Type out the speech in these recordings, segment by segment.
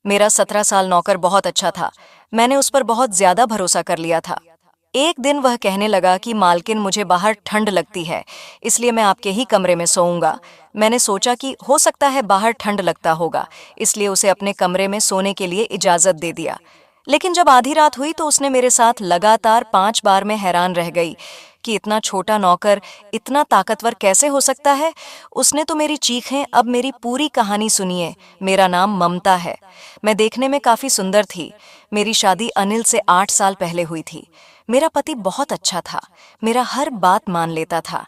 मेरा 17 साल नौकर बहुत अच्छा था। मैंने उस पर बहुत ज्यादा भरोसा कर लिया था। एक दिन वह कहने लगा कि मालकिन, मुझे बाहर ठंड लगती है, इसलिए मैं आपके ही कमरे में सोऊंगा। मैंने सोचा कि हो सकता है बाहर ठंड लगता होगा, इसलिए उसे अपने कमरे में सोने के लिए इजाजत दे दिया। लेकिन जब आधी रात हुई तो उसने मेरे साथ लगातार 5 बार मैं हैरान रह गई कि इतना छोटा नौकर इतना ताकतवर कैसे हो सकता है। उसने तो मेरी चीखें, अब मेरी पूरी कहानी सुनिए। मेरा नाम ममता है। मैं देखने में काफी सुंदर थी। मेरी शादी अनिल से 8 साल पहले हुई थी। मेरा पति बहुत अच्छा था, मेरा हर बात मान लेता था।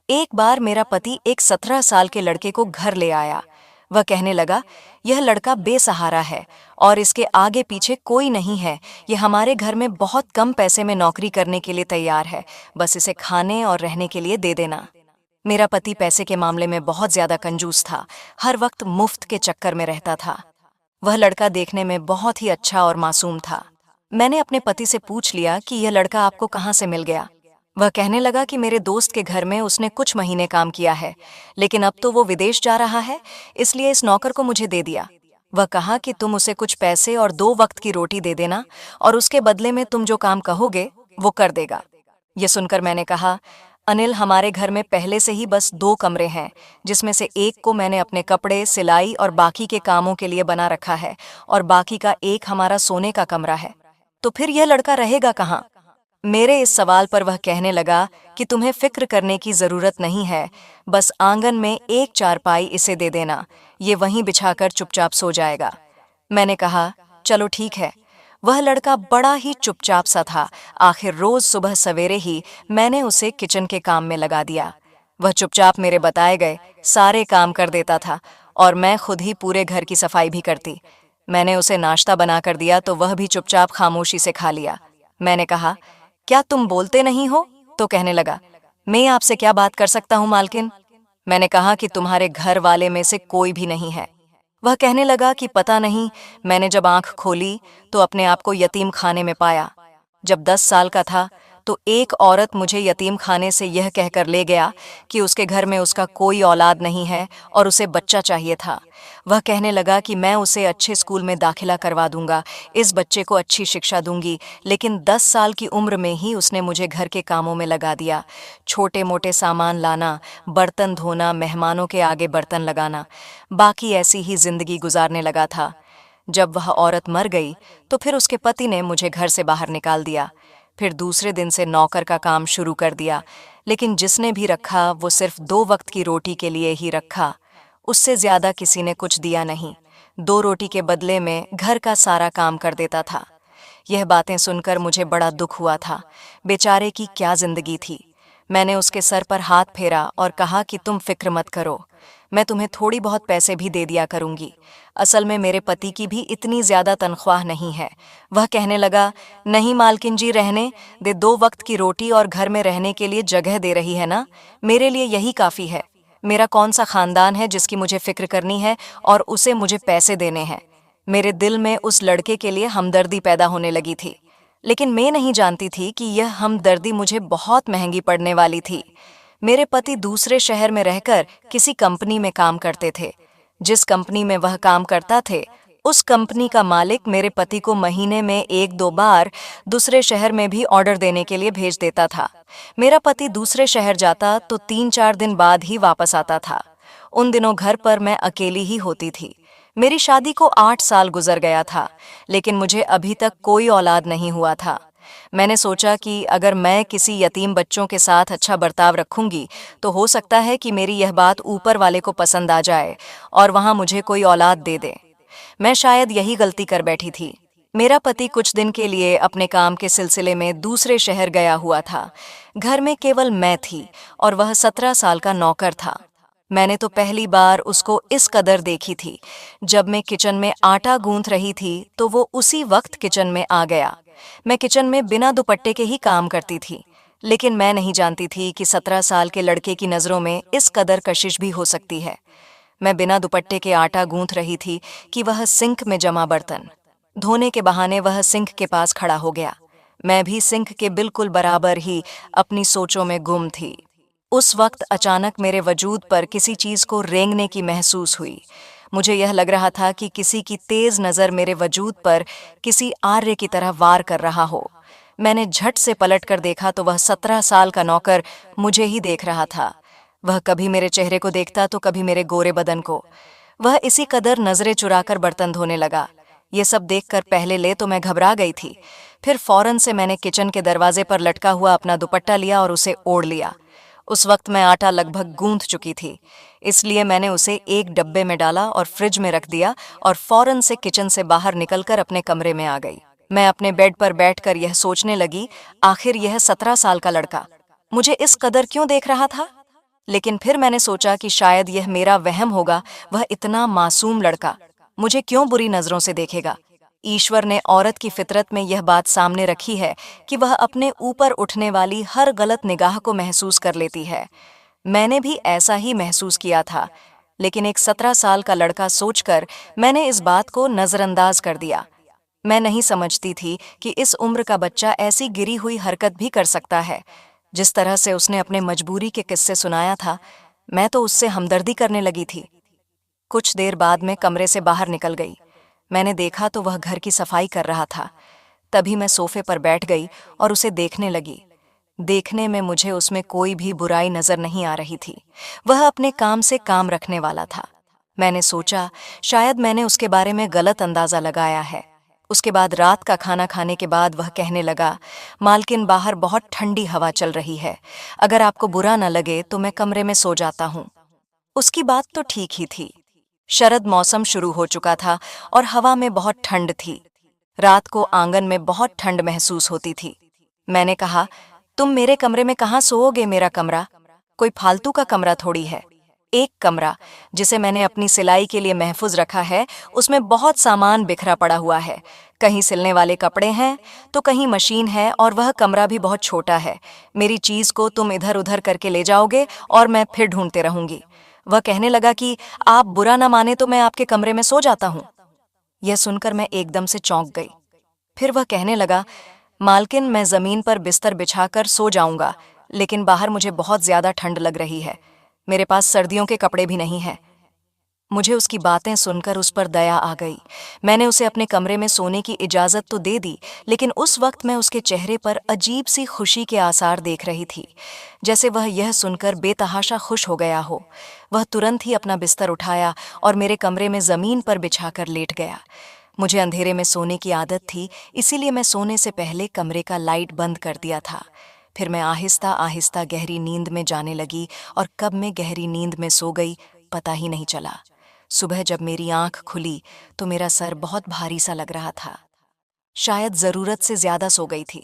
एक बार मेरा पति एक 17 साल के लड़के को घर ले आया। वह कहने लगा, यह लड़का बेसहारा है और इसके आगे पीछे कोई नहीं है। यह हमारे घर में बहुत कम पैसे में नौकरी करने के लिए तैयार है, बस इसे खाने और रहने के लिए दे देना। मेरा पति पैसे के मामले में बहुत ज्यादा कंजूस था, हर वक्त मुफ्त के चक्कर में रहता था। वह लड़का देखने में बहुत ही अच्छा और मासूम था। मैंने अपने पति से पूछ लिया कि यह लड़का आपको कहाँ से मिल गया। वह कहने लगा कि मेरे दोस्त के घर में उसने कुछ महीने काम किया है, लेकिन अब तो वो विदेश जा रहा है, इसलिए इस नौकर को मुझे दे दिया। वह कहा कि तुम उसे कुछ पैसे और 2 वक्त की रोटी दे देना और उसके बदले में तुम जो काम कहोगे वो कर देगा। ये सुनकर मैंने कहा, अनिल, हमारे घर में पहले से ही बस 2 कमरे हैं, जिसमें से एक को मैंने अपने कपड़े, सिलाई और बाकी के कामों के लिए बना रखा है और बाकी का एक हमारा सोने का कमरा है। तो फिर यह लड़का रहेगा कहाँ? मेरे इस सवाल पर वह कहने लगा कि तुम्हें फिक्र करने की जरूरत नहीं है, बस आंगन में एक चारपाई इसे दे देना, ये वहीं बिछाकर चुपचाप सो जाएगा। मैंने कहा, चलो ठीक है। वह लड़का बड़ा ही चुपचाप सा था। आखिर रोज सुबह सवेरे ही मैंने उसे किचन के काम में लगा दिया। वह चुपचाप मेरे बताए गए सारे काम कर देता था और मैं खुद ही पूरे घर की सफाई भी करती। मैंने उसे नाश्ता बनाकर दिया तो वह भी चुपचाप खामोशी से खा लिया। मैंने कहा, क्या तुम बोलते नहीं हो? तो कहने लगा, मैं आपसे क्या बात कर सकता हूँ मालकिन। मैंने कहा कि तुम्हारे घर वाले में से कोई भी नहीं है। वह कहने लगा कि पता नहीं, मैंने जब आंख खोली तो अपने आप को यतीम खाने में पाया। जब 10 साल का था तो एक औरत मुझे यतीम खाने से यह कहकर ले गया कि उसके घर में उसका कोई औलाद नहीं है और उसे बच्चा चाहिए था। वह कहने लगा कि मैं उसे अच्छे स्कूल में दाखिला करवा दूंगा, इस बच्चे को अच्छी शिक्षा दूंगी, लेकिन 10 साल की उम्र में ही उसने मुझे घर के कामों में लगा दिया। छोटे मोटे सामान लाना, बर्तन धोना, मेहमानों के आगे बर्तन लगाना, बाकी ऐसी ही जिंदगी गुजारने लगा था। जब वह औरत मर गई तो फिर उसके पति ने मुझे घर से बाहर निकाल दिया। फिर दूसरे दिन से नौकर का काम शुरू कर दिया, लेकिन जिसने भी रखा वो सिर्फ 2 वक्त की रोटी के लिए ही रखा। उससे ज्यादा किसी ने कुछ दिया नहीं। 2 रोटी के बदले में घर का सारा काम कर देता था। यह बातें सुनकर मुझे बड़ा दुख हुआ था। बेचारे की क्या जिंदगी थी। मैंने उसके सर पर हाथ फेरा और कहा कि तुम फिक्र मत करो, मैं तुम्हें थोड़ी बहुत पैसे भी दे दिया करूंगी। असल में मेरे पति की भी इतनी ज्यादा तनख्वाह नहीं है। वह कहने लगा, नहीं मालकिन जी, रहने दे, 2 वक्त की रोटी और घर में रहने के लिए जगह दे रही है ना, मेरे लिए यही काफी है। मेरा कौन सा खानदान है जिसकी मुझे फिक्र करनी है और उसे मुझे पैसे देने हैं। मेरे दिल में उस लड़के के लिए हमदर्दी पैदा होने लगी थी, लेकिन मैं नहीं जानती थी कि यह हमदर्दी मुझे बहुत महंगी पड़ने वाली थी। मेरे पति दूसरे शहर में रहकर किसी कंपनी में काम करते थे। जिस कंपनी में वह काम करता थे, उस कंपनी का मालिक मेरे पति को महीने में 1-2 बार दूसरे शहर में भी ऑर्डर देने के लिए भेज देता था। मेरा पति दूसरे शहर जाता तो 3-4 दिन बाद ही वापस आता था। उन दिनों घर पर मैं अकेली ही होती थी। मेरी शादी को 8 साल गुजर गया था, लेकिन मुझे अभी तक कोई औलाद नहीं हुआ था। मैंने सोचा कि अगर मैं किसी यतीम बच्चों के साथ अच्छा बर्ताव रखूंगी तो हो सकता है कि मेरी यह बात ऊपर वाले को पसंद आ जाए और वहां मुझे कोई औलाद दे दे। मैं शायद यही गलती कर बैठी थी। मेरा पति कुछ दिन के लिए अपने काम के सिलसिले में दूसरे शहर गया हुआ था। घर में केवल मैं थी और वह 17 साल का नौकर था। मैंने तो पहली बार उसको इस कदर देखी थी। जब मैं किचन में आटा गूंथ रही थी तो वो उसी वक्त किचन में आ गया। मैं किचन में बिना दुपट्टे के ही काम करती थी, लेकिन मैं नहीं जानती थी कि 17 साल के लड़के की नज़रों में इस कदर कशिश भी हो सकती है। मैं बिना दुपट्टे के आटा गूंथ रही थी कि वह सिंक में जमा बर्तन धोने के बहाने वह सिंक के पास खड़ा हो गया। मैं भी सिंक के बिल्कुल बराबर ही अपनी सोचों में गुम थी। उस वक्त अचानक मेरे वजूद पर किसी चीज को रेंगने की महसूस हुई। मुझे यह लग रहा था कि किसी की तेज नजर मेरे वजूद पर किसी आर्य की तरह वार कर रहा हो। मैंने झट से पलट कर देखा तो वह 17 साल का नौकर मुझे ही देख रहा था। वह कभी मेरे चेहरे को देखता तो कभी मेरे गोरे बदन को। वह इसी कदर नजरें चुराकर बर्तन धोने लगा। ये सब देखकर पहले ले तो मैं घबरा गई थी, फिर फौरन से मैंने किचन के दरवाजे पर लटका हुआ अपना दुपट्टा लिया और उसे ओढ़ लिया। उस वक्त मैं आटा लगभग गूंथ चुकी थी, इसलिए मैंने उसे एक डब्बे में डाला और फ्रिज में रख दिया और फौरन से किचन से बाहर निकलकर अपने कमरे में आ गई। मैं अपने बेड पर बैठकर यह सोचने लगी, आखिर यह 17 साल का लड़का मुझे इस कदर क्यों देख रहा था। लेकिन फिर मैंने सोचा कि शायद यह मेरा वहम होगा। वह इतना मासूम लड़का मुझे क्यों बुरी नजरों से देखेगा। ईश्वर ने औरत की फितरत में यह बात सामने रखी है कि वह अपने ऊपर उठने वाली हर गलत निगाह को महसूस कर लेती है। मैंने भी ऐसा ही महसूस किया था, लेकिन एक 17 साल का लड़का सोचकर मैंने इस बात को नजरअंदाज कर दिया। मैं नहीं समझती थी कि इस उम्र का बच्चा ऐसी गिरी हुई हरकत भी कर सकता है। जिस तरह से उसने अपने मजबूरी के किस्से सुनाया था, मैं तो उससे हमदर्दी करने लगी थी। कुछ देर बाद मैं कमरे से बाहर निकल गई। मैंने देखा तो वह घर की सफाई कर रहा था। तभी मैं सोफे पर बैठ गई और उसे देखने लगी। देखने में मुझे उसमें कोई भी बुराई नजर नहीं आ रही थी। वह अपने काम से काम रखने वाला था। मैंने सोचा शायद मैंने उसके बारे में गलत अंदाजा लगाया है। उसके बाद रात का खाना खाने के बाद वह कहने लगा, मालकिन बाहर बहुत ठंडी हवा चल रही है, अगर आपको बुरा न लगे तो मैं कमरे में सो जाता हूँ। उसकी बात तो ठीक ही थी। शरद मौसम शुरू हो चुका था और हवा में बहुत ठंड थी। रात को आंगन में बहुत ठंड महसूस होती थी। मैंने कहा, तुम मेरे कमरे में कहाँ सोओगे? मेरा कमरा कोई फालतू का कमरा थोड़ी है। एक कमरा जिसे मैंने अपनी सिलाई के लिए महफूज रखा है, उसमें बहुत सामान बिखरा पड़ा हुआ है। कहीं सिलने वाले कपड़े हैं तो कहीं मशीन है, और वह कमरा भी बहुत छोटा है। मेरी चीज को तुम इधर उधर करके ले जाओगे और मैं फिर ढूंढते रहूंगी। वह कहने लगा कि आप बुरा ना माने तो मैं आपके कमरे में सो जाता हूँ। यह सुनकर मैं एकदम से चौंक गई। फिर वह कहने लगा, मालकिन मैं जमीन पर बिस्तर बिछाकर सो जाऊंगा, लेकिन बाहर मुझे बहुत ज्यादा ठंड लग रही है। मेरे पास सर्दियों के कपड़े भी नहीं हैं। मुझे उसकी बातें सुनकर उस पर दया आ गई। मैंने उसे अपने कमरे में सोने की इजाजत तो दे दी, लेकिन उस वक्त मैं उसके चेहरे पर अजीब सी खुशी के आसार देख रही थी, जैसे वह यह सुनकर बेतहाशा खुश हो गया हो। वह तुरंत ही अपना बिस्तर उठाया और मेरे कमरे में जमीन पर बिछाकर लेट गया। मुझे अंधेरे में सोने की आदत थी, इसीलिए मैं सोने से पहले कमरे का लाइट बंद कर दिया था। फिर मैं आहिस्ता आहिस्ता गहरी नींद में जाने लगी, और कब मैं गहरी नींद में सो गई पता ही नहीं चला। सुबह जब मेरी आंख खुली तो मेरा सर बहुत भारी सा लग रहा था। शायद जरूरत से ज्यादा सो गई थी।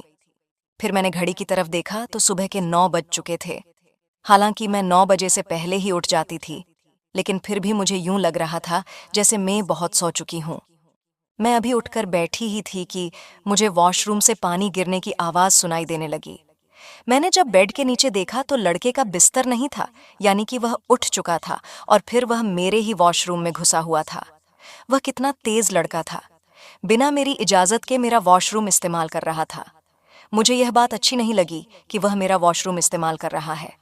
फिर मैंने घड़ी की तरफ देखा तो सुबह के 9 बज चुके थे। हालांकि मैं 9 बजे से पहले ही उठ जाती थी, लेकिन फिर भी मुझे यूं लग रहा था जैसे मैं बहुत सो चुकी हूं। मैं अभी उठकर बैठी ही थी कि मुझे वॉशरूम से पानी गिरने की आवाज सुनाई देने लगी। मैंने जब बेड के नीचे देखा तो लड़के का बिस्तर नहीं था, यानी कि वह उठ चुका था और फिर वह मेरे ही वॉशरूम में घुसा हुआ था। वह कितना तेज लड़का था, बिना मेरी इजाजत के मेरा वॉशरूम इस्तेमाल कर रहा था। मुझे यह बात अच्छी नहीं लगी कि वह मेरा वॉशरूम इस्तेमाल कर रहा है।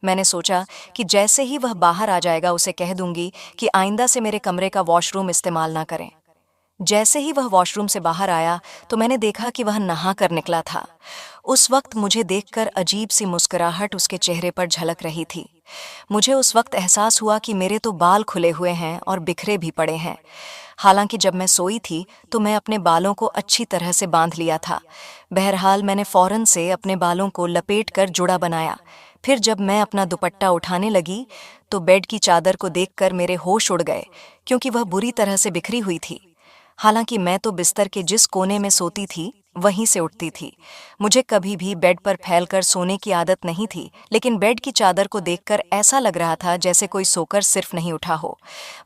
मैंने सोचा कि जैसे ही वह बाहर आ जाएगा उसे कह दूंगी कि आइंदा से मेरे कमरे का वॉशरूम इस्तेमाल ना करें। जैसे ही वह वॉशरूम से बाहर आया तो मैंने देखा कि वह नहा कर निकला था। उस वक्त मुझे देखकर अजीब सी मुस्कुराहट उसके चेहरे पर झलक रही थी। मुझे उस वक्त एहसास हुआ कि मेरे तो बाल खुले हुए हैं और बिखरे भी पड़े हैं। हालांकि जब मैं सोई थी तो मैं अपने बालों को अच्छी तरह से बांध लिया था। बहरहाल मैंने फौरन से अपने बालों को लपेट कर जुड़ा बनाया। फिर जब मैं अपना दुपट्टा उठाने लगी तो बेड की चादर को देखकर मेरे होश उड़ गए, क्योंकि वह बुरी तरह से बिखरी हुई थी। हालांकि मैं तो बिस्तर के जिस कोने में सोती थी वहीं से उठती थी। मुझे कभी भी बेड पर फैलकर सोने की आदत नहीं थी, लेकिन बेड की चादर को देखकर ऐसा लग रहा था जैसे कोई सोकर सिर्फ नहीं उठा हो,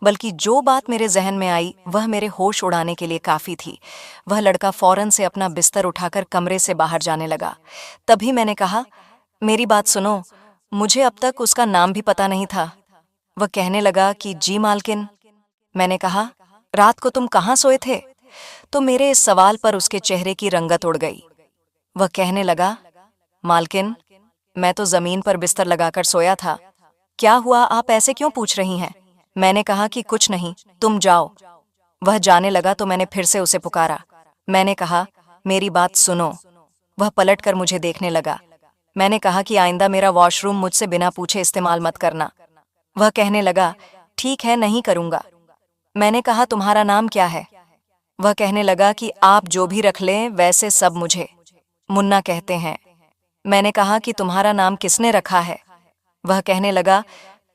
बल्कि जो बात मेरे जहन में आई वह मेरे होश उड़ाने के लिए काफी थी। वह लड़का फौरन से अपना बिस्तर उठाकर कमरे से बाहर जाने लगा। तभी मैंने कहा, मेरी बात सुनो, मुझे अब तक उसका नाम भी पता नहीं था। वह कहने लगा कि जी मालकिन। मैंने कहा, रात को तुम कहाँ सोए थे? तो मेरे इस सवाल पर उसके चेहरे की रंगत उड़ गई। वह कहने लगा, मालकिन, मैं तो जमीन पर बिस्तर लगाकर सोया था। क्या हुआ, आप ऐसे क्यों पूछ रही हैं? मैंने कहा कि कुछ नहीं, तुम जाओ। वह जाने लगा तो मैंने फिर से उसे पुकारा। मैंने कहा, मेरी बात सुनो। वह पलटकर मुझे देखने लगा। मैंने कहा कि आइंदा मेरा वॉशरूम मुझसे बिना पूछे इस्तेमाल मत करना। वह कहने लगा, ठीक है, नहीं करूंगा। मैंने कहा, तुम्हारा नाम क्या है? वह कहने लगा कि आप जो भी रख लें वैसे सब मुझे मुन्ना कहते हैं। मैंने कहा कि तुम्हारा नाम किसने रखा है? वह कहने लगा,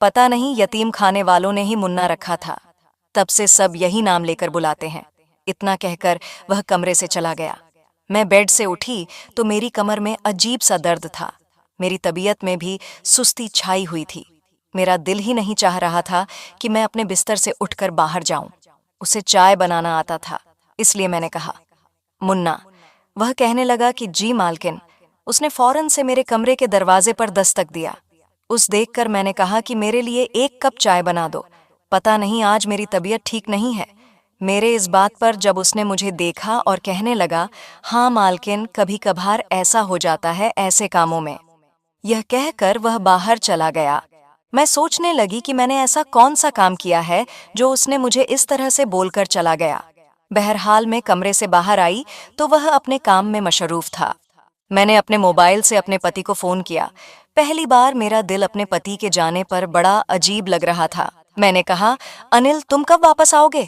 पता नहीं, यतीम खाने वालों ने ही मुन्ना रखा था, तब से सब यही नाम लेकर बुलाते हैं। इतना कहकर वह कमरे से चला गया। मैं बेड से उठी तो मेरी कमर में अजीब सा दर्द था। मेरी तबीयत में भी सुस्ती छाई हुई थी। मेरा दिल ही नहीं चाह रहा था कि मैं अपने बिस्तर से उठकर बाहर जाऊं। उसे चाय बनाना आता था, इसलिए मैंने कहा, मुन्ना। वह कहने लगा कि जी मालकिन। उसने फौरन से मेरे कमरे के दरवाजे पर दस्तक दिया। उस देखकर मैंने कहा कि मेरे लिए 1 कप चाय बना दो। पता नहीं आज मेरी तबीयत ठीक नहीं है। मेरे इस बात पर जब उसने मुझे देखा और कहने लगा, हाँ मालकिन, कभी कभार ऐसा हो जाता है ऐसे कामों में। यह कहकर वह बाहर चला गया। मैं सोचने लगी कि मैंने ऐसा कौन सा काम किया है जो उसने मुझे इस तरह से बोलकर चला गया। बहरहाल मैं कमरे से बाहर आई तो वह अपने काम में मशरूफ था। मैंने अपने मोबाइल से अपने पति को फोन किया। पहली बार मेरा दिल अपने पति के जाने पर बड़ा अजीब लग रहा था। मैंने कहा, अनिल, तुम कब वापस आओगे?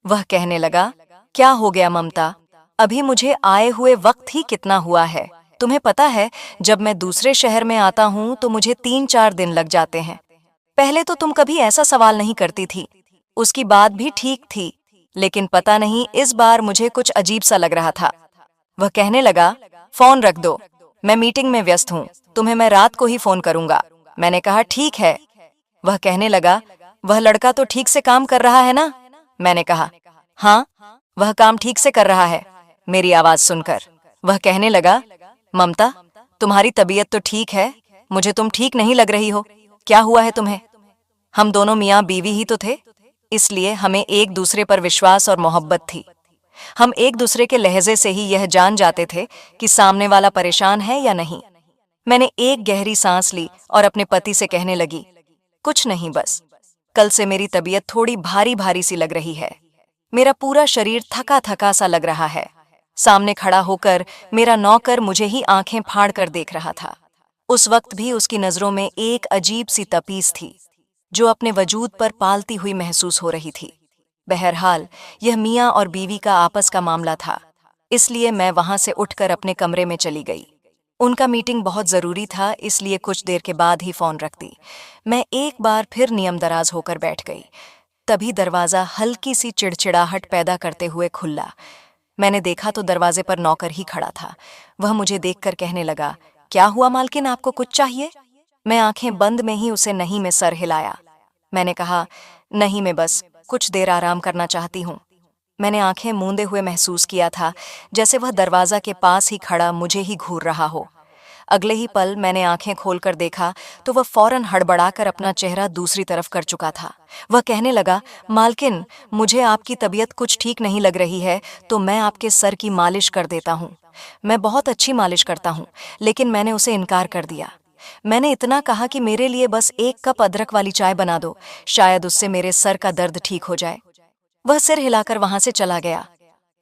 वह कहने लगा, क्या हो गया ममता? अभी मुझे आए हुए वक्त ही कितना हुआ है। तुम्हें पता है, जब मैं दूसरे शहर में आता हूँ तो मुझे 3-4 दिन लग जाते हैं। पहले तो तुम कभी ऐसा सवाल नहीं करती थी। उसकी बात भी ठीक थी, लेकिन पता नहीं इस बार मुझे कुछ अजीब सा लग रहा था। वह कहने लगा, फोन रख दो, मैं मीटिंग में व्यस्त हूँ, तुम्हें मैं रात को ही फोन करूंगा। मैंने कहा, ठीक है। वह कहने लगा, वह लड़का तो ठीक से काम कर रहा है ना? मैंने कहा, हाँ, वह काम ठीक से कर रहा है। मेरी आवाज सुनकर वह कहने लगा, ममता, तुम्हारी तबीयत तो ठीक है, मुझे तुम ठीक नहीं लग रही हो। क्या हुआ है तुम्हें? हम दोनों मियाँ बीवी ही तो थे, इसलिए हमें एक दूसरे पर विश्वास और मोहब्बत थी। हम एक दूसरे के लहजे से ही यह जान जाते थे कि सामने वाला परेशान है या नहीं। मैंने एक गहरी सांस ली और अपने पति से कहने लगी, कुछ नहीं, बस कल से मेरी तबीयत थोड़ी भारी भारी सी लग रही है। मेरा पूरा शरीर थका थका सा लग रहा है। सामने खड़ा होकर मेरा नौकर मुझे ही आंखें फाड़ कर देख रहा था। उस वक्त भी उसकी नजरों में एक अजीब सी तपीस थी जो अपने वजूद पर पालती हुई महसूस हो रही थी। बहरहाल यह मियाँ और बीवी का आपस का मामला था, इसलिए मैं वहां से उठकर अपने कमरे में चली गई। उनका मीटिंग बहुत जरूरी था, इसलिए कुछ देर के बाद ही फोन रख दी। मैं एक बार फिर नियमदराज होकर बैठ गई। तभी दरवाजा हल्की सी चिड़चिड़ाहट पैदा करते हुए खुला। मैंने देखा तो दरवाजे पर नौकर ही खड़ा था। वह मुझे देखकर कहने लगा, क्या हुआ मालकिन, आपको कुछ चाहिए? मैं आंखें बंद में ही उसे नहीं में सर हिलाया। मैंने कहा, नहीं, मैं बस कुछ देर आराम करना चाहती हूँ। मैंने आंखें मूंदे हुए महसूस किया था जैसे वह दरवाजा के पास ही खड़ा मुझे ही घूर रहा हो। अगले ही पल मैंने आंखें खोलकर देखा तो वह फौरन हड़बड़ाकर अपना चेहरा दूसरी तरफ कर चुका था। वह कहने लगा, मालकिन, मुझे आपकी तबीयत कुछ ठीक नहीं लग रही है तो मैं आपके सर की मालिश कर देता हूँ। मैं बहुत अच्छी मालिश करता हूँ, लेकिन मैंने उसे इनकार कर दिया। मैंने इतना कहा कि मेरे लिए बस 1 कप अदरक वाली चाय बना दो, शायद उससे मेरे सर का दर्द ठीक हो जाए। वह सिर हिलाकर वहां से चला गया।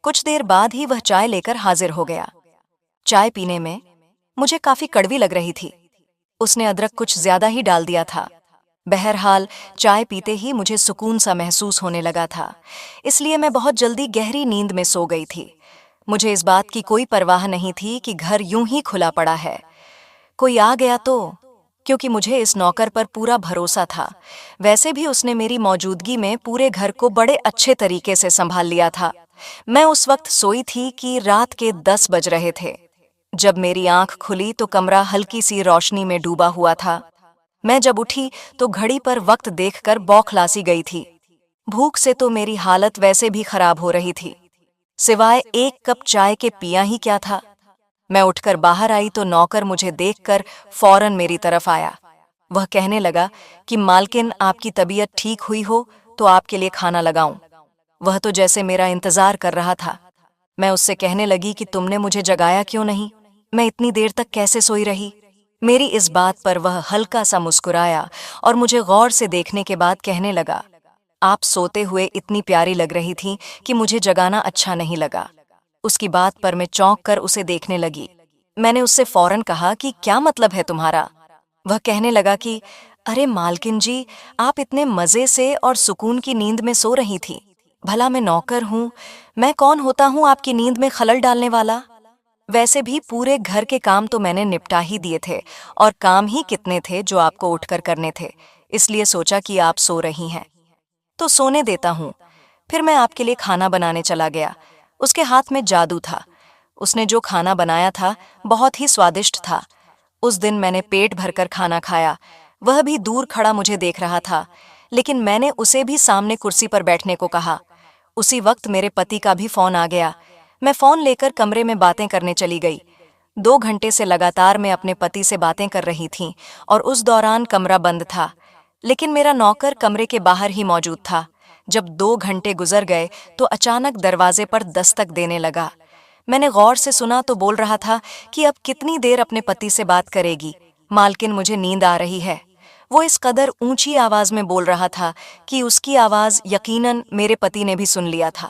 कुछ देर बाद ही वह चाय लेकर हाजिर हो गया। चाय पीने में मुझे काफी कड़वी लग रही थी। उसने अदरक कुछ ज्यादा ही डाल दिया था। बहरहाल चाय पीते ही मुझे सुकून सा महसूस होने लगा था, इसलिए मैं बहुत जल्दी गहरी नींद में सो गई थी। मुझे इस बात की कोई परवाह नहीं थी कि घर यूं ही खुला पड़ा है, कोई आ गया तो, क्योंकि मुझे इस नौकर पर पूरा भरोसा था। वैसे भी उसने मेरी मौजूदगी में पूरे घर को बड़े अच्छे तरीके से संभाल लिया था। मैं उस वक्त सोई थी कि रात के 10 बज रहे थे। जब मेरी आंख खुली तो कमरा हल्की सी रोशनी में डूबा हुआ था। मैं जब उठी तो घड़ी पर वक्त देखकर बौखलासी गई थी। भूख से तो मेरी हालत वैसे भी खराब हो रही थी, सिवाय 1 कप चाय के पिया ही क्या था। मैं उठकर बाहर आई तो नौकर मुझे देखकर फौरन मेरी तरफ आया। वह कहने लगा कि मालकिन, आपकी तबीयत ठीक हुई हो तो आपके लिए खाना लगाऊं। वह तो जैसे मेरा इंतजार कर रहा था। मैं उससे कहने लगी कि तुमने मुझे जगाया क्यों नहीं, मैं इतनी देर तक कैसे सोई रही। मेरी इस बात पर वह हल्का सा मुस्कुराया और मुझे गौर से देखने के बाद कहने लगा, आप सोते हुए इतनी प्यारी लग रही थीं कि मुझे जगाना अच्छा नहीं लगा। उसकी बात पर मैं चौंक कर उसे देखने लगी। मैंने उससे फौरन कहा कि क्या मतलब है तुम्हारा? वह कहने लगा कि अरे मालकिन जी, आप इतने मजे से और सुकून की नींद में सो रही थी। भला मैं नौकर हूँ, मैं कौन होता हूँ आपकी नींद में खलल डालने वाला? वैसे भी पूरे घर के काम तो मैंने निपटा ही दिए थे, और काम ही कितने थे जो आपको उठकर करने थे, इसलिए सोचा कि आप सो रही हैं तो सोने देता हूँ। फिर मैं आपके लिए खाना बनाने चला गया। उसके हाथ में जादू था। उसने जो खाना बनाया था बहुत ही स्वादिष्ट था। उस दिन मैंने पेट भरकर खाना खाया। वह भी दूर खड़ा मुझे देख रहा था, लेकिन मैंने उसे भी सामने कुर्सी पर बैठने को कहा। उसी वक्त मेरे पति का भी फोन आ गया। मैं फोन लेकर कमरे में बातें करने चली गई। 2 घंटे से लगातार मैं अपने पति से बातें कर रही थी, और उस दौरान कमरा बंद था, लेकिन मेरा नौकर कमरे के बाहर ही मौजूद था। जब 2 घंटे गुजर गए तो अचानक दरवाजे पर दस्तक देने लगा। मैंने गौर से सुना तो बोल रहा था कि अब कितनी देर अपने पति से बात करेगी, मालकिन मुझे नींद आ रही है। वो इस कदर ऊंची आवाज में बोल रहा था कि उसकी आवाज यकीनन मेरे पति ने भी सुन लिया था।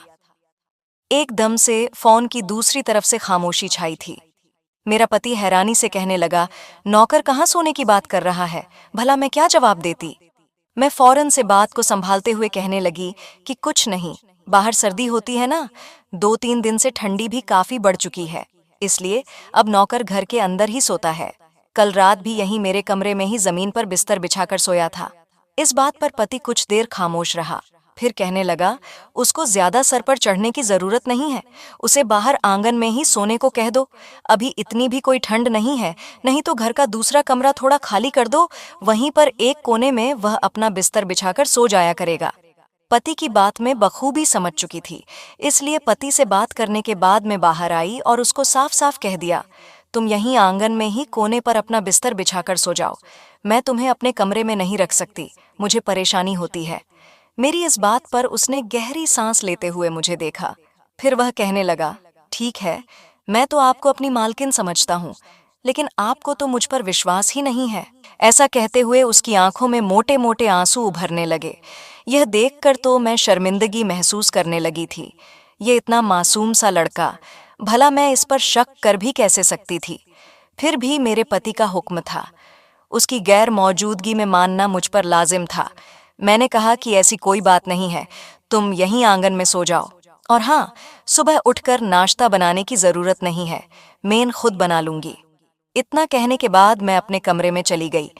एकदम से फोन की दूसरी तरफ से खामोशी छाई थी। मेरा पति हैरानी से कहने लगा, नौकर कहाँ सोने की बात कर रहा है, भला मैं क्या जवाब देती? मैं फौरन से बात को संभालते हुए कहने लगी कि कुछ नहीं, बाहर सर्दी होती है ना, 2-3 दिन से ठंडी भी काफी बढ़ चुकी है, इसलिए अब नौकर घर के अंदर ही सोता है। कल रात भी यहीं मेरे कमरे में ही जमीन पर बिस्तर बिछाकर सोया था। इस बात पर पति कुछ देर खामोश रहा, फिर कहने लगा, उसको ज्यादा सर पर चढ़ने की जरूरत नहीं है, उसे बाहर आंगन में ही सोने को कह दो। अभी इतनी भी कोई ठंड नहीं है, नहीं तो घर का दूसरा कमरा थोड़ा खाली कर दो, वहीं पर एक कोने में वह अपना बिस्तर बिछाकर सो जाया करेगा। पति की बात में बखूबी समझ चुकी थी, इसलिए पति से बात करने के बाद मैं बाहर आई और उसको साफ साफ कह दिया, तुम यहीं आंगन में ही कोने पर अपना बिस्तर बिछाकर सो जाओ, मैं तुम्हें अपने कमरे में नहीं रख सकती, मुझे परेशानी होती है। मेरी इस बात पर उसने गहरी सांस लेते हुए मुझे देखा। फिर वह कहने लगा, ठीक है, मैं तो आपको अपनी मालकिन समझता हूँ, लेकिन आपको तो मुझ पर विश्वास ही नहीं है। ऐसा कहते हुए उसकी आंखों में मोटे मोटे आंसू उभरने लगे। यह देखकर तो मैं शर्मिंदगी महसूस करने लगी थी। ये इतना मासूम सा लड़का, भला मैं इस पर शक कर भी कैसे सकती थी? फिर भी मेरे पति का हुक्म था, उसकी गैर मौजूदगी में मानना मुझ पर लाजिम था। मैंने कहा कि ऐसी कोई बात नहीं है, तुम यहीं आंगन में सो जाओ, और हाँ, सुबह उठकर नाश्ता बनाने की जरूरत नहीं है, मैं खुद बना लूंगी। इतना कहने के बाद मैं अपने कमरे में चली गई।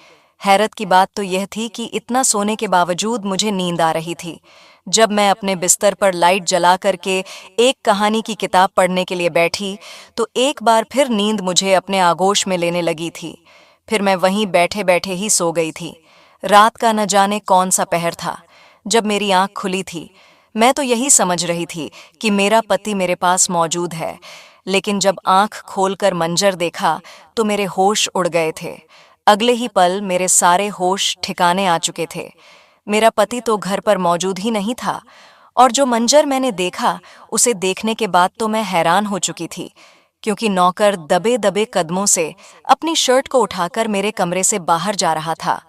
हैरत की बात तो यह थी कि इतना सोने के बावजूद मुझे नींद आ रही थी। जब मैं अपने बिस्तर पर लाइट जला करके एक कहानी की किताब पढ़ने के लिए बैठी, तो एक बार फिर नींद मुझे अपने आगोश में लेने लगी थी। फिर मैं वहीं बैठे बैठे ही सो गई थी। रात का न जाने कौन सा पहर था। जब मेरी आंख खुली थी, मैं तो यही समझ रही थी कि मेरा पति मेरे पास मौजूद है, लेकिन जब आंख खोलकर मंजर देखा तो मेरे होश उड़ गए थे। अगले ही पल मेरे सारे होश ठिकाने आ चुके थे। मेरा पति तो घर पर मौजूद ही नहीं था, और जो मंजर मैंने देखा उसे देखने के बाद तो मैं हैरान हो चुकी थी, क्योंकि नौकर दबे दबे कदमों से अपनी शर्ट को उठाकर मेरे कमरे से बाहर जा रहा था।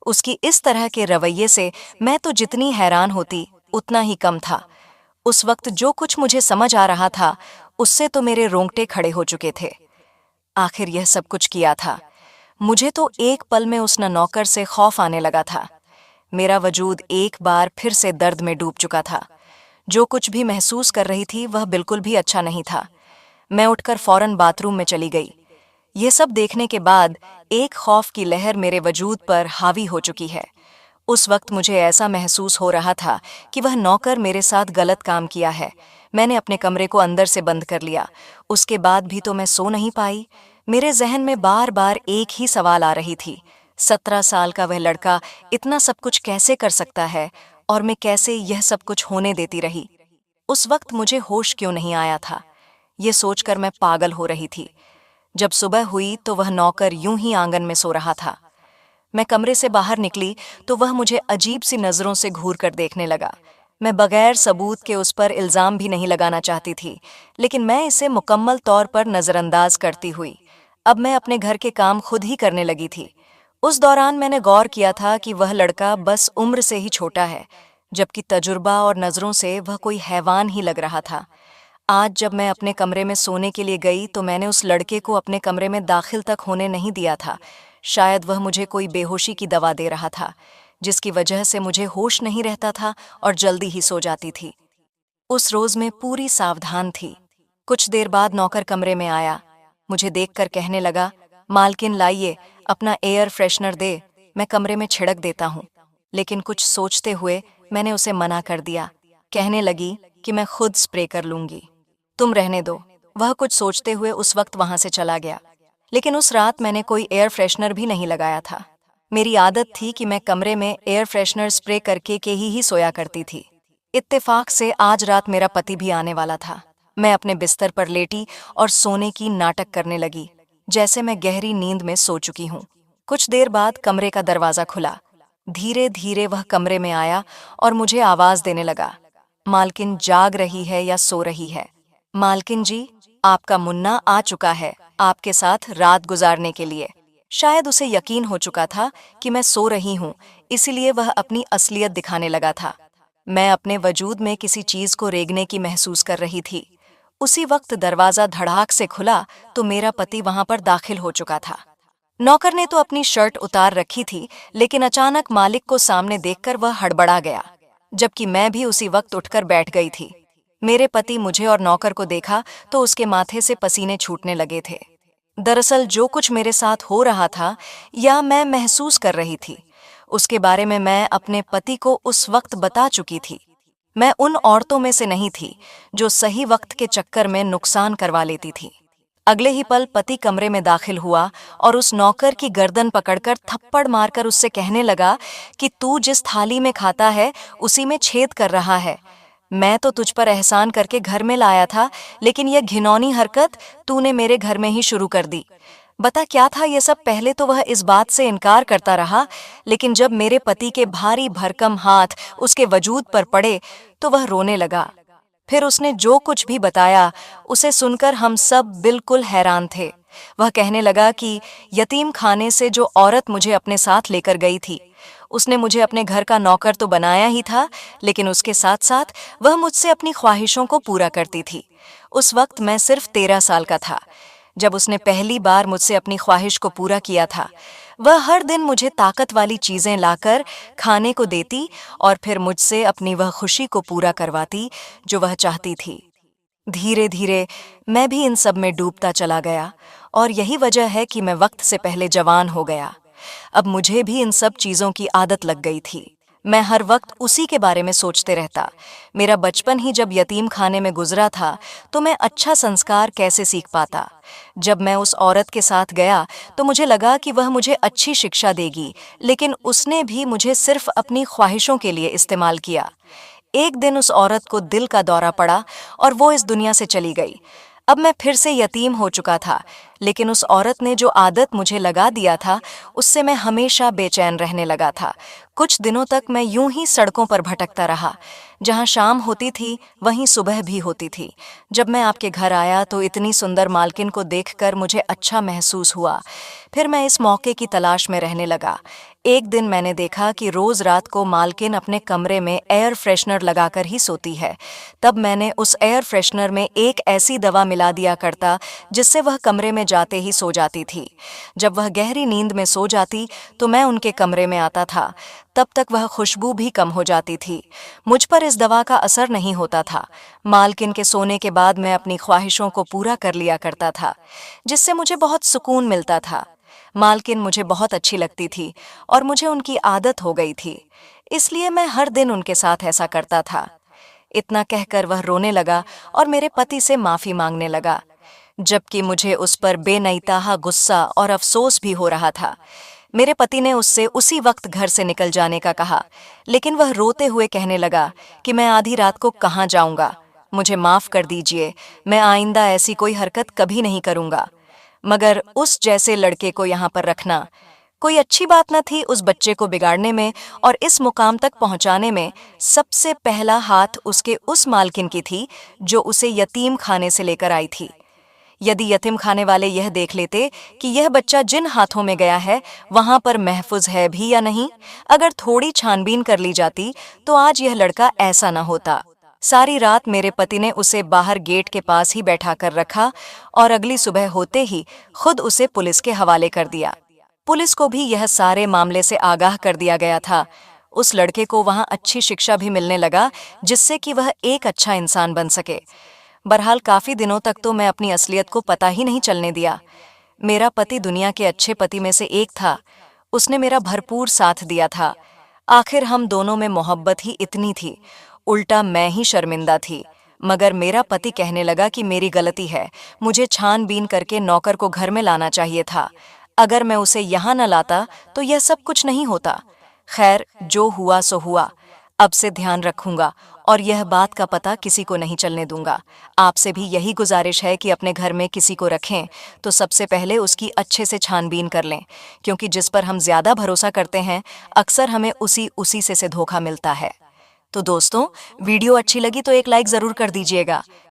उसकी इस तरह के रवैये से मैं तो जितनी हैरान होती उतना ही कम था। उस वक्त जो कुछ मुझे समझ आ रहा था, उससे तो मेरे रोंगटे खड़े हो चुके थे। आखिर यह सब कुछ किया था। मुझे तो एक पल में उस नौकर से खौफ आने लगा था। मेरा वजूद एक बार फिर से दर्द में डूब चुका था। जो कुछ भी महसूस कर रही थी वह बिल्कुल भी अच्छा नहीं था। मैं उठकर फौरन बाथरूम में चली गई। ये सब देखने के बाद एक खौफ की लहर मेरे वजूद पर हावी हो चुकी है। उस वक्त मुझे ऐसा महसूस हो रहा था कि वह नौकर मेरे साथ गलत काम किया है। मैंने अपने कमरे को अंदर से बंद कर लिया। उसके बाद भी तो मैं सो नहीं पाई। मेरे जहन में बार बार एक ही सवाल आ रही थी, 17 साल का वह लड़का इतना सब कुछ कैसे कर सकता है, और मैं कैसे यह सब कुछ होने देती रही? उस वक्त मुझे होश क्यों नहीं आया था, ये सोचकर मैं पागल हो रही थी। जब सुबह हुई तो वह नौकर यूं ही आंगन में सो रहा था। मैं कमरे से बाहर निकली तो वह मुझे अजीब सी नजरों से घूर कर देखने लगा। मैं बगैर सबूत के उस पर इल्जाम भी नहीं लगाना चाहती थी, लेकिन मैं इसे मुकम्मल तौर पर नजरअंदाज करती हुई अब मैं अपने घर के काम खुद ही करने लगी थी। उस दौरान मैंने गौर किया था कि वह लड़का बस उम्र से ही छोटा है, जबकि तजुर्बा और नज़रों से वह कोई हैवान ही लग रहा था। आज जब मैं अपने कमरे में सोने के लिए गई तो मैंने उस लड़के को अपने कमरे में दाखिल तक होने नहीं दिया था। शायद वह मुझे कोई बेहोशी की दवा दे रहा था, जिसकी वजह से मुझे होश नहीं रहता था और जल्दी ही सो जाती थी। उस रोज मैं पूरी सावधान थी। कुछ देर बाद नौकर कमरे में आया। मुझे देखकर कहने लगा, मालकिन लाइए, अपना एयर फ्रेशनर दे, मैं कमरे में छिड़क देता हूँ। लेकिन कुछ सोचते हुए मैंने उसे मना कर दिया। कहने लगी कि मैं खुद स्प्रे कर लूंगी, तुम रहने दो। वह कुछ सोचते हुए उस वक्त वहां से चला गया। लेकिन उस रात मैंने कोई एयर फ्रेशनर भी नहीं लगाया था। मेरी आदत थी कि मैं कमरे में एयर फ्रेशनर स्प्रे करके के ही सोया करती थी। इत्तेफाक से आज रात मेरा पति भी आने वाला था। मैं अपने बिस्तर पर लेटी और सोने की नाटक करने लगी, जैसे मैं गहरी नींद में सो चुकी हूँ। कुछ देर बाद कमरे का दरवाजा खुला। धीरे धीरे वह कमरे में आया और मुझे आवाज देने लगा, मालकिन जाग रही है या सो रही है? मालकिन जी, आपका मुन्ना आ चुका है आपके साथ रात गुजारने के लिए। शायद उसे यकीन हो चुका था कि मैं सो रही हूँ, इसीलिए वह अपनी असलियत दिखाने लगा था। मैं अपने वजूद में किसी चीज को रेंगने की महसूस कर रही थी। उसी वक्त दरवाजा धड़ाक से खुला तो मेरा पति वहां पर दाखिल हो चुका था। नौकर ने तो अपनी शर्ट उतार रखी थी, लेकिन अचानक मालिक को सामने देखकर वह हड़बड़ा गया, जबकि मैं भी उसी वक्त उठकर बैठ गई थी। मेरे पति मुझे और नौकर को देखा तो उसके माथे से पसीने छूटने लगे थे। दरअसल जो कुछ मेरे साथ हो रहा था या मैं महसूस कर रही थी, उसके बारे में मैं अपने पति को उस वक्त बता चुकी थी। मैं उन औरतों में से नहीं थी जो सही वक्त के चक्कर में नुकसान करवा लेती थी। अगले ही पल पति कमरे में दाखिल हुआ और उस नौकर की गर्दन पकड़कर थप्पड़ मारकर उससे कहने लगा कि तू जिस थाली में खाता है उसी में छेद कर रहा है। मैं तो तुझ पर एहसान करके घर में लाया था, लेकिन यह घिनौनी हरकत तूने मेरे घर में ही शुरू कर दी। बता क्या था ये सब? पहले तो वह इस बात से इनकार करता रहा, लेकिन जब मेरे पति के भारी भरकम हाथ उसके वजूद पर पड़े तो वह रोने लगा। फिर उसने जो कुछ भी बताया उसे सुनकर हम सब बिल्कुल हैरान थे। वह कहने लगा कि यतीम खाने से जो औरत मुझे अपने साथ लेकर गई थी, उसने मुझे अपने घर का नौकर तो बनाया ही था, लेकिन उसके साथ साथ वह मुझसे अपनी ख्वाहिशों को पूरा करती थी। उस वक्त मैं सिर्फ 13 साल का था। जब उसने पहली बार मुझसे अपनी ख्वाहिश को पूरा किया था, वह हर दिन मुझे ताकत वाली चीजें लाकर खाने को देती और फिर मुझसे अपनी वह खुशी को पूरा करवाती जो वह चाहती थी। धीरे धीरे मैं भी इन सब में डूबता चला गया और यही वजह है कि मैं वक्त से पहले जवान हो गया। अब मुझे भी इन सब चीजों की आदत लग गई थी। मैं हर वक्त उसी के बारे में सोचते रहता। मेरा बचपन ही जब यतीम खाने में गुजरा था तो मैं अच्छा संस्कार कैसे सीख पाता। जब मैं उस औरत के साथ गया तो मुझे लगा कि वह मुझे अच्छी शिक्षा देगी, लेकिन उसने भी मुझे सिर्फ अपनी ख्वाहिशों के लिए इस्तेमाल किया। एक दिन उस औरत को दिल का दौरा पड़ा और वो इस दुनिया से चली गई। अब मैं फिर से यतीम हो चुका था, लेकिन उस औरत ने जो आदत मुझे लगा दिया था उससे मैं हमेशा बेचैन रहने लगा था। कुछ दिनों तक मैं यूं ही सड़कों पर भटकता रहा। जहां शाम होती थी वहीं सुबह भी होती थी। जब मैं आपके घर आया तो इतनी सुंदर मालकिन को देखकर मुझे अच्छा महसूस हुआ। फिर मैं इस मौके की तलाश में रहने लगा। एक दिन मैंने देखा कि रोज रात को मालकिन अपने कमरे में एयर फ्रेशनर लगाकर ही सोती है। तब मैंने उस एयर फ्रेशनर में एक ऐसी दवा मिला दिया करता जिससे वह कमरे में जाते ही सो जाती थी। जब वह गहरी नींद में सो जाती तो मैं उनके कमरे में आता था। तब तक वह खुशबू भी कम हो जाती थी। मुझ पर इस दवा का असर नहीं होता था। मालकिन के सोने के बाद मैं अपनी ख्वाहिशों को पूरा कर लिया करता था, जिससे मुझे बहुत सुकून मिलता था। मालकिन मुझे बहुत अच्छी लगती थी और मुझे उनकी आदत हो गई थी, इसलिए मैं हर दिन उनके साथ ऐसा करता था। इतना कहकर वह रोने लगा और मेरे पति से माफी मांगने लगा, जबकि मुझे उस पर बेनईताहा गुस्सा और अफसोस भी हो रहा था। मेरे पति ने उससे उसी वक्त घर से निकल जाने का कहा, लेकिन वह रोते हुए कहने लगा कि मैं आधी रात को कहाँ जाऊंगा, मुझे माफ कर दीजिए, मैं आइंदा ऐसी कोई हरकत कभी नहीं करूंगा। मगर उस जैसे लड़के को यहाँ पर रखना कोई अच्छी बात न थी। उस बच्चे को बिगाड़ने में और इस मुकाम तक पहुंचाने में सबसे पहला हाथ उसके उस मालकिन की थी जो उसे यतीम खाने से लेकर आई थी। यदि यतीम खाने वाले यह देख लेते कि यह बच्चा जिन हाथों में गया है वहां पर महफूज है भी या नहीं, अगर थोड़ी छानबीन कर ली जाती तो आज यह लड़का ऐसा न होता। सारी रात मेरे पति ने उसे बाहर गेट के पास ही बैठा कर रखा और अगली सुबह होते ही खुद उसे पुलिस के हवाले कर दिया। पुलिस को भी यह सारे मामले से आगाह कर दिया गया था। उस लड़के को वहां अच्छी शिक्षा भी मिलने लगा जिससे कि वह एक अच्छा इंसान बन सके। बहरहाल काफी दिनों तक तो मैं अपनी असलियत को पता ही नहीं चलने दिया। मेरा पति दुनिया के अच्छे पति में से एक था। उसने मेरा भरपूर साथ दिया था। आखिर हम दोनों में मोहब्बत ही इतनी थी, उल्टा मैं ही शर्मिंदा थी। मगर मेरा पति कहने लगा कि मेरी गलती है, मुझे छानबीन करके नौकर को घर में लाना चाहिए था। अगर मैं उसे यहाँ न लाता तो यह सब कुछ नहीं होता। खैर, जो हुआ सो हुआ। अब से ध्यान रखूंगा और यह बात का पता किसी को नहीं चलने दूंगा। आपसे भी यही गुजारिश है कि अपने घर में किसी को रखें तो सबसे पहले उसकी अच्छे से छानबीन कर लें, क्योंकि जिस पर हम ज्यादा भरोसा करते हैं अक्सर हमें उसी से धोखा मिलता है। तो दोस्तों, वीडियो अच्छी लगी तो एक लाइक जरूर कर दीजिएगा।